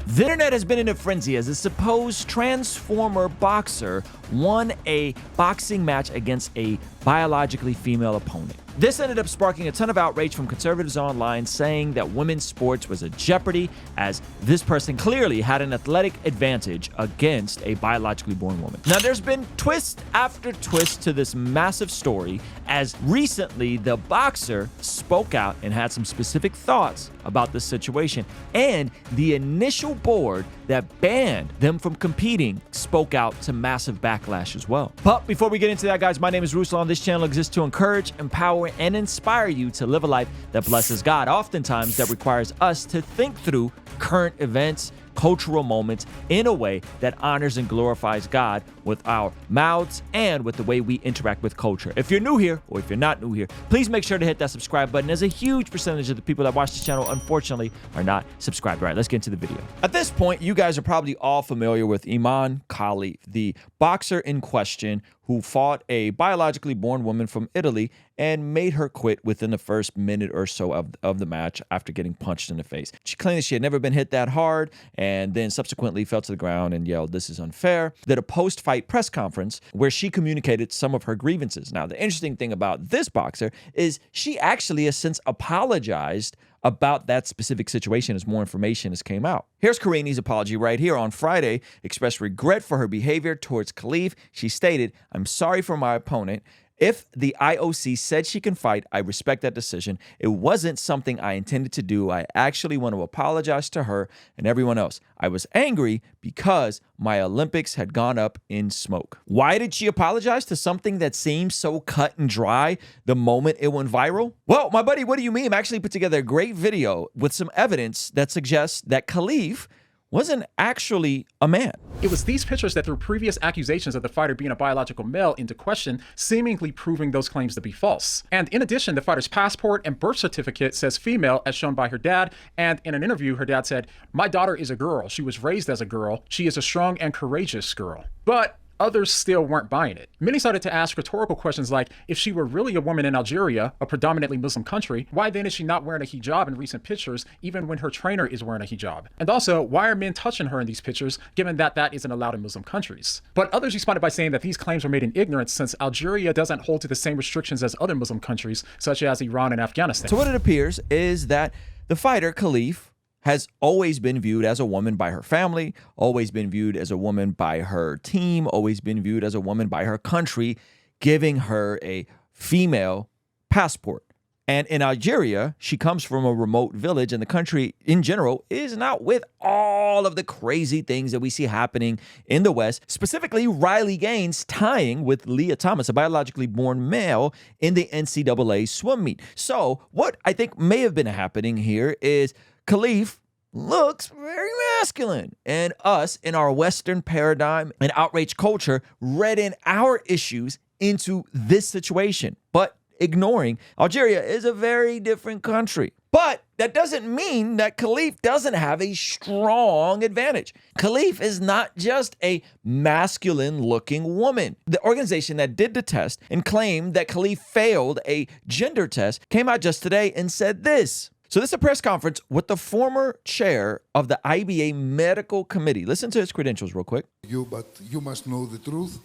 The internet has been in a frenzy as a supposed transformer boxer won a boxing match against a biologically female opponent. This ended up sparking a ton of outrage from conservatives online, saying that women's sports was a jeopardy as this person clearly had an athletic advantage against a biologically born woman. Now, there's been twist after twist to this massive story, as recently the boxer spoke out and had some specific thoughts about this situation, and the initial board that banned them from competing spoke out to massive backlash as well. But before we get into that, guys, my name is Ruslan. This channel exists to encourage, empower, and inspire you to live a life that blesses God. Oftentimes, that requires us to think through current events, cultural moments in a way that honors and glorifies God with our mouths and with the way we interact with culture. If you're new here, or if you're not new here, please make sure to hit that subscribe button, as a huge percentage of the people that watch this channel, unfortunately, are not subscribed. All right, let's get into the video. At this point, you guys are probably all familiar with Khelif, the boxer in question who fought a biologically born woman from Italy and made her quit within the first minute or so of the match after getting punched in the face. She claimed that she had never been hit that hard, and then subsequently fell to the ground and yelled, "This is unfair." Did a post-fight press conference where she communicated some of her grievances. Now, the interesting thing about this boxer is she actually has since apologized about that specific situation as more information has came out. Here's Karini's apology right here. On Friday, expressed regret for her behavior towards Khelif. She stated, "I'm sorry for my opponent. If the IOC said she can fight, I respect that decision. It wasn't something I intended to do. I actually want to apologize to her and everyone else. I was angry because my Olympics had gone up in smoke." Why did she apologize to something that seems so cut and dry the moment it went viral? Well, my buddy, What Do You Mean? Actually put together a great video with some evidence that suggests that Khelif wasn't actually a man. It was these pictures that threw previous accusations of the fighter being a biological male into question, seemingly proving those claims to be false. And in addition, the fighter's passport and birth certificate says female as shown by her dad. And in an interview, her dad said, "My daughter is a girl. She was raised as a girl. She is a strong and courageous girl." But others still weren't buying it. Many started to ask rhetorical questions like, if she were really a woman in Algeria, a predominantly Muslim country, why then is she not wearing a hijab in recent pictures, even when her trainer is wearing a hijab? And also, why are men touching her in these pictures, given that that isn't allowed in Muslim countries? But others responded by saying that these claims were made in ignorance, since Algeria doesn't hold to the same restrictions as other Muslim countries, such as Iran and Afghanistan. So what it appears is that the fighter, Khelif, has always been viewed as a woman by her family, always been viewed as a woman by her team, always been viewed as a woman by her country, giving her a female passport. And in Algeria, she comes from a remote village, and the country in general is not with all of the crazy things that we see happening in the West, specifically Riley Gaines tying with Leah Thomas, a biologically born male, in the NCAA swim meet. So what I think may have been happening here is Khelif looks very masculine, and us in our Western paradigm and outrage culture read in our issues into this situation, but ignoring Algeria is a very different country. But that doesn't mean that Khelif doesn't have a strong advantage. Khelif is not just a masculine-looking woman. The organization that did the test and claimed that Khelif failed a gender test came out just today and said this. So this is a press conference with the former chair of the IBA Medical Committee. Listen to his credentials real quick. But you must know the truth,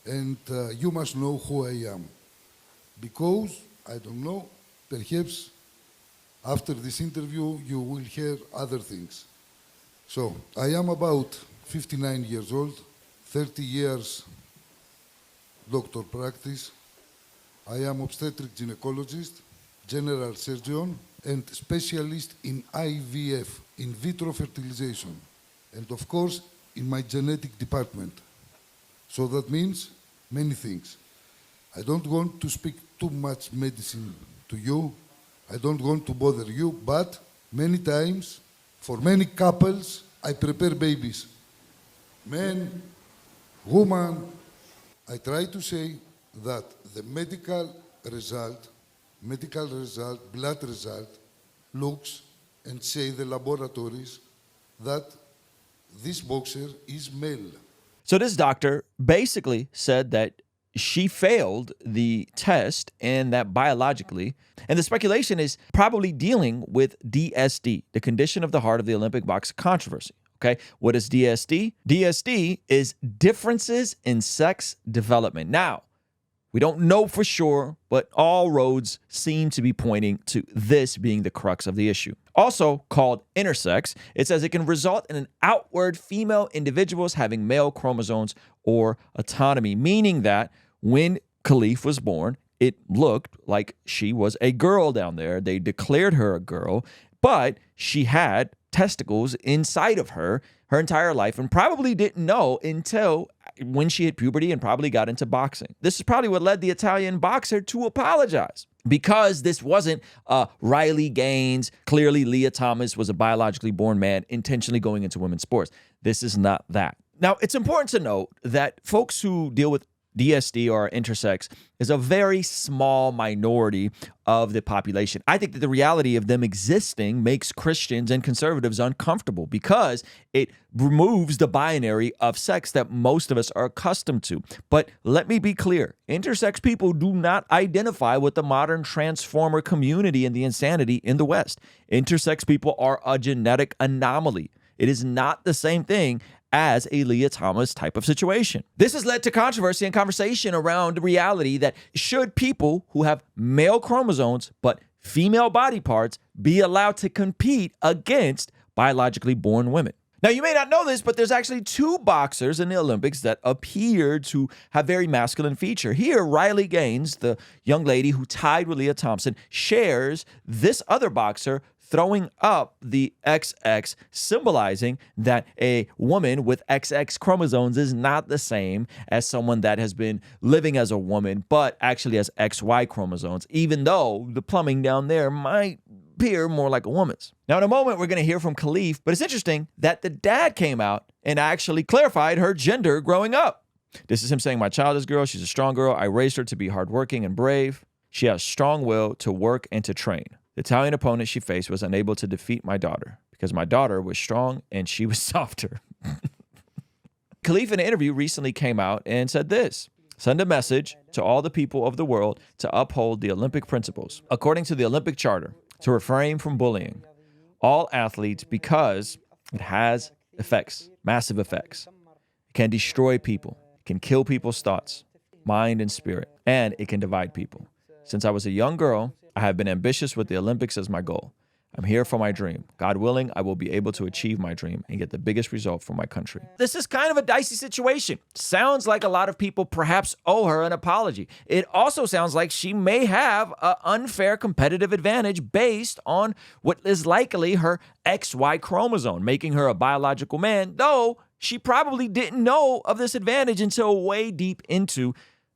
and you must know who I am. Because, I don't know, perhaps after this interview you will hear other things. So, I am about 59 years old, 30 years doctor practice. I am obstetric gynecologist, general surgeon, and specialist in IVF, in vitro fertilization, and of course in my genetic department. So that means many things. I don't want to speak too much medicine to you. I don't want to bother you, but many times, for many couples, I prepare babies. Men, woman. I try to say that the medical result, blood result, looks and say the laboratories that this boxer is male. So this doctor basically said that she failed the test and that biologically, and the speculation is probably dealing with DSD, the condition of the heart of the Olympic boxing controversy. Okay, what is DSD? DSD is differences in sex development. Now, we don't know for sure, but all roads seem to be pointing to this being the crux of the issue. Also called intersex, it says it can result in an outward female individuals having male chromosomes or autonomy, meaning that when Khelif was born, it looked like she was a girl down there. They declared her a girl, but she had testicles inside of her entire life and probably didn't know until when she hit puberty and probably got into boxing. This is probably what led the Italian boxer to apologize, because this wasn't Riley Gaines. Clearly, Leah Thomas was a biologically born man intentionally going into women's sports. This is not that. Now, it's important to note that folks who deal with DSD or intersex is a very small minority of the population. I think that the reality of them existing makes Christians and conservatives uncomfortable because it removes the binary of sex that most of us are accustomed to. But let me be clear, intersex people do not identify with the modern transformer community and the insanity in the West. Intersex people are a genetic anomaly. It is not the same thing as a Leah Thomas type of situation. This has led to controversy and conversation around the reality that should people who have male chromosomes but female body parts be allowed to compete against biologically born women? Now, you may not know this, but there's actually 2 boxers in the Olympics that appear to have very masculine feature. Here, Riley Gaines, the young lady who tied with Leah Thompson, shares this other boxer throwing up the XX, symbolizing that a woman with XX chromosomes is not the same as someone that has been living as a woman, but actually has XY chromosomes, even though the plumbing down there might appear more like a woman's. Now, in a moment, we're going to hear from Khelif, but it's interesting that the dad came out and actually clarified her gender growing up. This is him saying, "My child is a girl. She's a strong girl. I raised her to be hardworking and brave. She has strong will to work and to train. The Italian opponent she faced was unable to defeat my daughter because my daughter was strong and she was softer." Khelif in an interview recently came out and said this: "Send a message to all the people of the world to uphold the Olympic principles, according to the Olympic Charter, to refrain from bullying all athletes because it has effects, massive effects. It can destroy people. It can kill people's thoughts, mind, and spirit, and it can divide people. Since I was a young girl, I have been ambitious with the Olympics as my goal. I'm here for my dream. God willing, I will be able to achieve my dream and get the biggest result for my country." This is kind of a dicey situation. Sounds like a lot of people perhaps owe her an apology. It also sounds like she may have an unfair competitive advantage based on what is likely her XY chromosome, making her a biological man, though she probably didn't know of this advantage until way deep into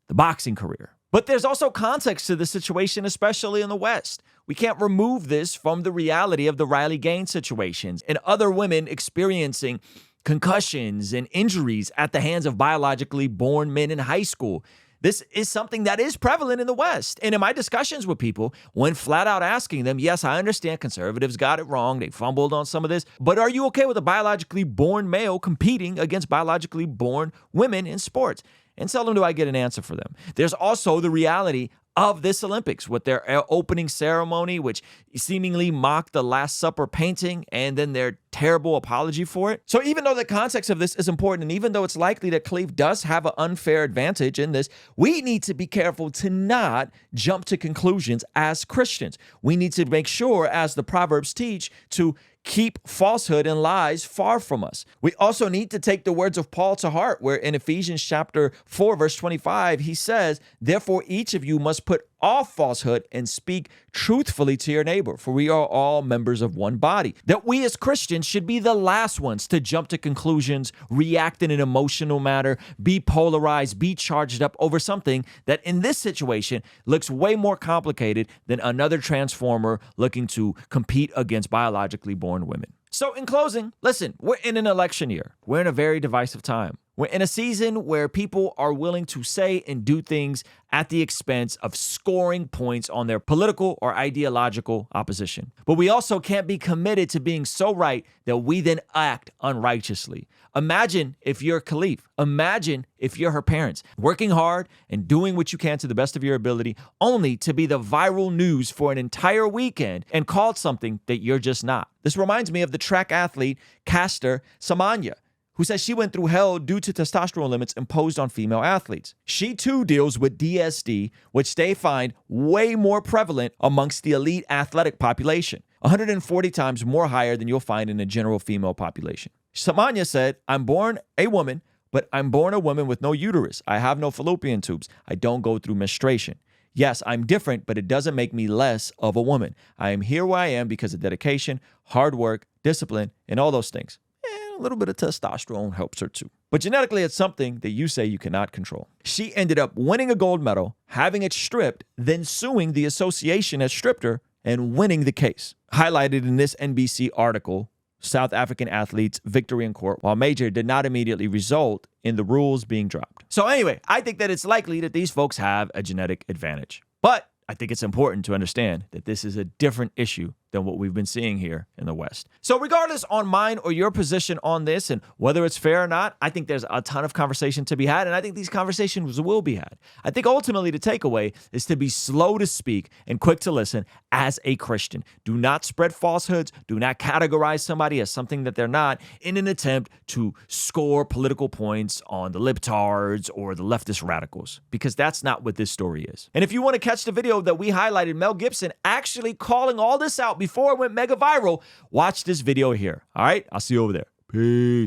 the boxing career. But there's also context to the situation, especially in the West. We can't remove this from the reality of the Riley Gaines situations and other women experiencing concussions and injuries at the hands of biologically born men in high school. This is something that is prevalent in the West. And in my discussions with people, when flat out asking them, yes, I understand conservatives got it wrong, they fumbled on some of this, but are you okay with a biologically born male competing against biologically born women in sports? And seldom do I get an answer for them. There's also the reality of this Olympics with their opening ceremony, which seemingly mocked the Last Supper painting, and then their terrible apology for it. So even though the context of this is important, and even though it's likely that Khelif does have an unfair advantage in this, we need to be careful to not jump to conclusions as Christians. We need to make sure, as the Proverbs teach, to keep falsehood and lies far from us. We also need to take the words of Paul to heart, where in Ephesians chapter 4, verse 25, he says, "Therefore each of you must put off falsehood and speak truthfully to your neighbor, for we are all members of one body." That we as Christians should be the last ones to jump to conclusions, react in an emotional manner, be polarized, be charged up over something that in this situation looks way more complicated than another transformer looking to compete against biologically born women. So in closing, listen, we're in an election year. We're in a very divisive time. We're in a season where people are willing to say and do things at the expense of scoring points on their political or ideological opposition. But we also can't be committed to being so right that we then act unrighteously. Imagine if you're Khelif. Imagine if you're her parents, working hard and doing what you can to the best of your ability, only to be the viral news for an entire weekend and called something that you're just not. This reminds me of the track athlete Caster Semenya, who says she went through hell due to testosterone limits imposed on female athletes. She too deals with DSD, which they find way more prevalent amongst the elite athletic population, 140 times more higher than you'll find in the general female population. Semenya said, "I'm born a woman, but I'm born a woman with no uterus. I have no fallopian tubes. I don't go through menstruation. Yes, I'm different, but it doesn't make me less of a woman. I am here where I am because of dedication, hard work, discipline, and all those things. And a little bit of testosterone helps her too. But genetically, it's something that you say you cannot control." She ended up winning a gold medal, having it stripped, then suing the association that stripped her and winning the case. Highlighted in this NBC article, South African athlete's victory in court, while major, did not immediately result in the rules being dropped. So anyway, I think that it's likely that these folks have a genetic advantage. But I think it's important to understand that this is a different issue than what we've been seeing here in the West. So regardless on mine or your position on this and whether it's fair or not, I think there's a ton of conversation to be had, and I think these conversations will be had. I think ultimately the takeaway is to be slow to speak and quick to listen as a Christian. Do not spread falsehoods. Do not categorize somebody as something that they're not in an attempt to score political points on the libtards or the leftist radicals, because that's not what this story is. And if you want to catch the video that we highlighted, Mel Gibson actually calling all this out before it went mega viral, watch this video here. All right, I'll see you over there. Peace.